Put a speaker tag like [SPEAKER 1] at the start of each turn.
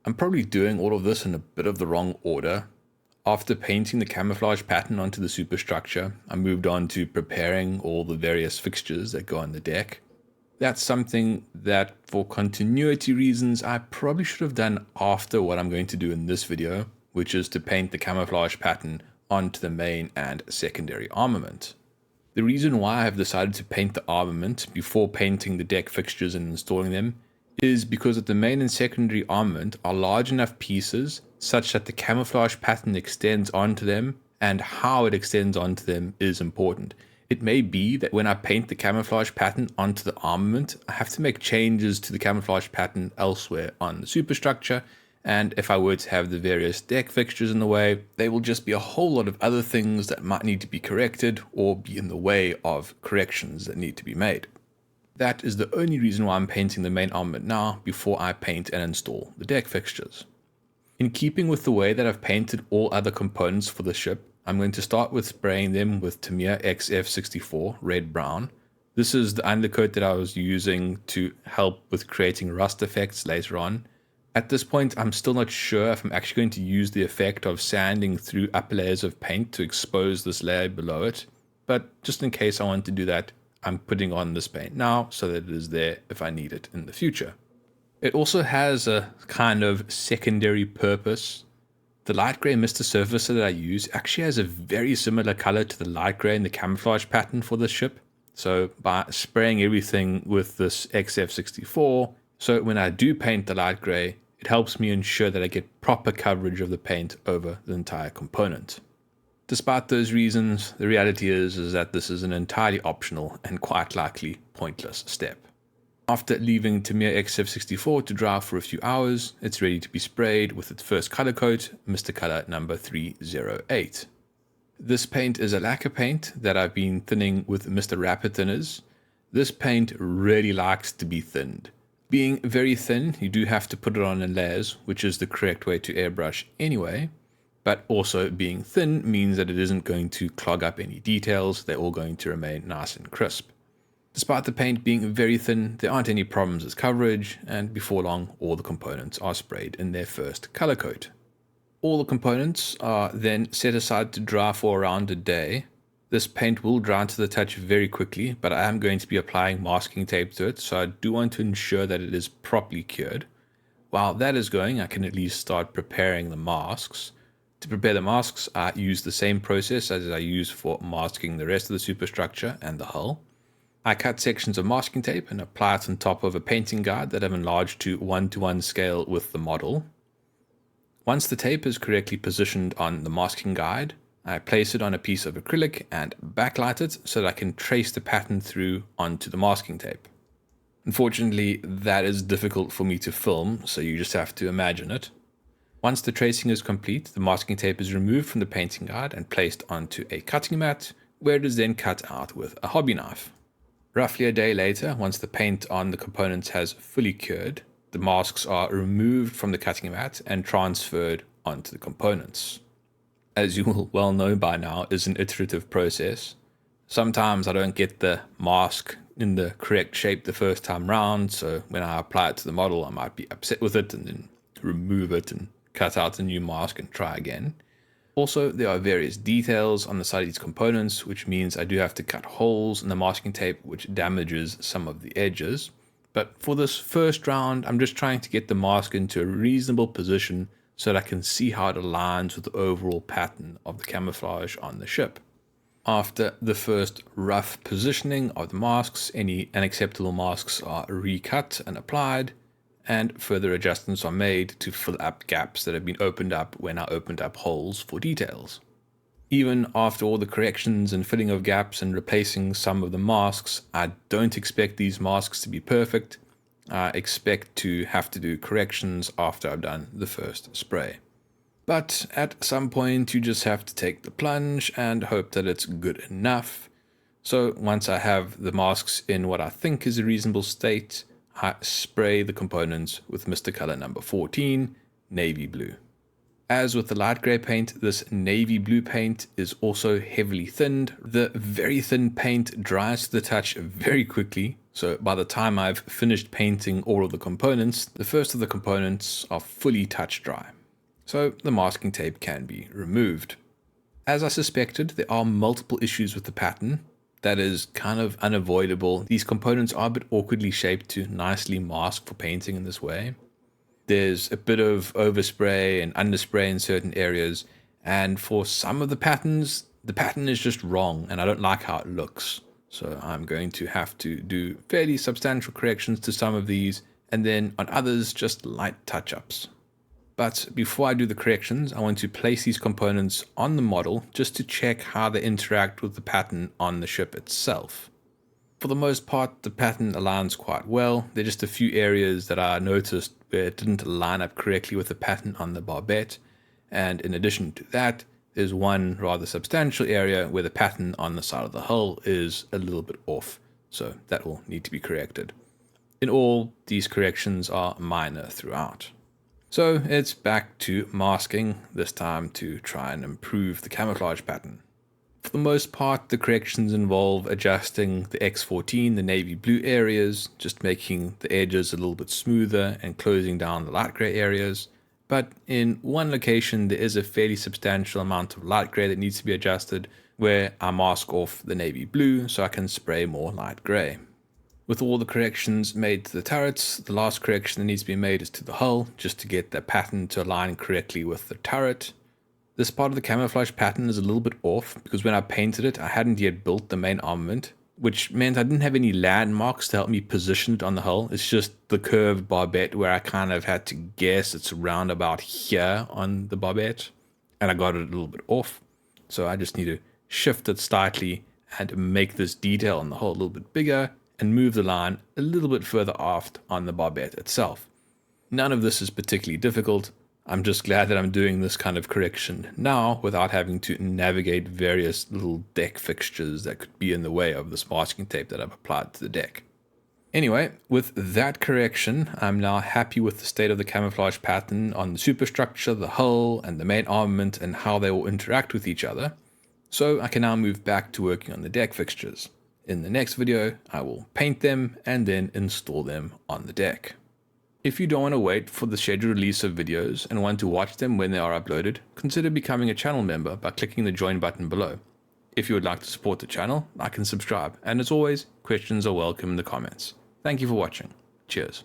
[SPEAKER 1] I'm probably doing all of this in a bit of the wrong order. After painting the camouflage pattern onto the superstructure, I moved on to preparing all the various fixtures that go on the deck. That's something that, for continuity reasons, I probably should have done after what I'm going to do in this video, which is to paint the camouflage pattern onto the main and secondary armament. The reason why I have decided to paint the armament before painting the deck fixtures and installing them is because the main and secondary armament are large enough pieces such that the camouflage pattern extends onto them, and how it extends onto them is important. It may be that when I paint the camouflage pattern onto the armament, I have to make changes to the camouflage pattern elsewhere on the superstructure, and if I were to have the various deck fixtures in the way, they will just be a whole lot of other things that might need to be corrected or be in the way of corrections that need to be made. That is the only reason why I'm painting the main armament now before I paint and install the deck fixtures. In keeping with the way that I've painted all other components for the ship, I'm going to start with spraying them with Tamiya XF64 red-brown. This is the undercoat that I was using to help with creating rust effects later on. At this point, I'm still not sure if I'm actually going to use the effect of sanding through upper layers of paint to expose this layer below it, but just in case I want to do that, I'm putting on this paint now so that it is there if I need it in the future. It also has a kind of secondary purpose. The light grey Mr. Surfacer that I use actually has a very similar color to the light grey in the camouflage pattern for the ship. So by spraying everything with this XF64, so when I do paint the light grey, it helps me ensure that I get proper coverage of the paint over the entire component. Despite those reasons, the reality is that this is an entirely optional and quite likely pointless step. After leaving Tamiya XF64 to dry for a few hours, it's ready to be sprayed with its first color coat, Mr. Color number 308. This paint is a lacquer paint that I've been thinning with Mr. Rapid thinners. This paint really likes to be thinned. Being very thin, you do have to put it on in layers, which is the correct way to airbrush anyway. But also being thin means that it isn't going to clog up any details, they're all going to remain nice and crisp. Despite the paint being very thin, there aren't any problems with coverage, and before long all the components are sprayed in their first color coat. All the components are then set aside to dry for around a day. This paint will dry to the touch very quickly, but I am going to be applying masking tape to it, so I do want to ensure that it is properly cured. While that is going, I can at least start preparing the masks. To prepare the masks, I use the same process as I use for masking the rest of the superstructure and the hull. I cut sections of masking tape and apply it on top of a painting guide that I've enlarged to 1:1 scale with the model. Once the tape is correctly positioned on the masking guide, I place it on a piece of acrylic and backlight it so that I can trace the pattern through onto the masking tape. Unfortunately, that is difficult for me to film, so you just have to imagine it. Once the tracing is complete, the masking tape is removed from the painting guide and placed onto a cutting mat, where it is then cut out with a hobby knife. Roughly a day later, once the paint on the components has fully cured, the masks are removed from the cutting mat and transferred onto the components. As you will well know by now, is an iterative process. Sometimes I don't get the mask in the correct shape the first time round, so when I apply it to the model, I might be upset with it and then remove it and cut out a new mask and try again. Also, there are various details on the side of these components, which means I do have to cut holes in the masking tape, which damages some of the edges. But for this first round, I'm just trying to get the mask into a reasonable position so that I can see how it aligns with the overall pattern of the camouflage on the ship. After the first rough positioning of the masks, any unacceptable masks are recut and applied, and further adjustments are made to fill up gaps that have been opened up when I opened up holes for details. Even after all the corrections and filling of gaps and replacing some of the masks, I don't expect these masks to be perfect. I expect to have to do corrections after I've done the first spray. But at some point you just have to take the plunge and hope that it's good enough. So once I have the masks in what I think is a reasonable state, I spray the components with Mr. Color number 14, navy blue. As with the light grey paint, this navy blue paint is also heavily thinned. The very thin paint dries to the touch very quickly, So by the time I've finished painting all of the components, the first of the components are fully touch dry. So the masking tape can be removed. As I suspected, there are multiple issues with the pattern. That is kind of unavoidable. These components are a bit awkwardly shaped to nicely mask for painting in this way. There's a bit of overspray and underspray in certain areas, and for some of the patterns, the pattern is just wrong and I don't like how it looks. So I'm going to have to do fairly substantial corrections to some of these, and then on others just light touch-ups. But before I do the corrections, I want to place these components on the model just to check how they interact with the pattern on the ship itself. For the most part, the pattern aligns quite well. There are just a few areas that I noticed where it didn't line up correctly with the pattern on the barbette. And in addition to that, there's one rather substantial area where the pattern on the side of the hull is a little bit off. So that will need to be corrected. In all, these corrections are minor throughout. So it's back to masking, this time to try and improve the camouflage pattern. For the most part, the corrections involve adjusting the X14, the navy blue areas, just making the edges a little bit smoother and closing down the light gray areas. But in one location, there is a fairly substantial amount of light gray that needs to be adjusted, where I mask off the navy blue so I can spray more light gray. With all the corrections made to the turrets, the last correction that needs to be made is to the hull, just to get the pattern to align correctly with the turret. This part of the camouflage pattern is a little bit off, because when I painted it, I hadn't yet built the main armament, which meant I didn't have any landmarks to help me position it on the hull. It's just the curved barbette where I kind of had to guess it's around about here on the barbette, and I got it a little bit off. So I just need to shift it slightly and make this detail on the hull a little bit bigger, and move the line a little bit further aft on the barbette itself. None of this is particularly difficult. I'm just glad that I'm doing this kind of correction now without having to navigate various little deck fixtures that could be in the way of this masking tape that I've applied to the deck. Anyway, with that correction, I'm now happy with the state of the camouflage pattern on the superstructure, the hull, and the main armament, and how they will interact with each other. So I can now move back to working on the deck fixtures. In the next video, I will paint them and then install them on the deck. If you don't want to wait for the scheduled release of videos and want to watch them when they are uploaded, consider becoming a channel member by clicking the join button below. If you would like to support the channel, like and subscribe, and as always, questions are welcome in the comments. Thank you for watching. Cheers.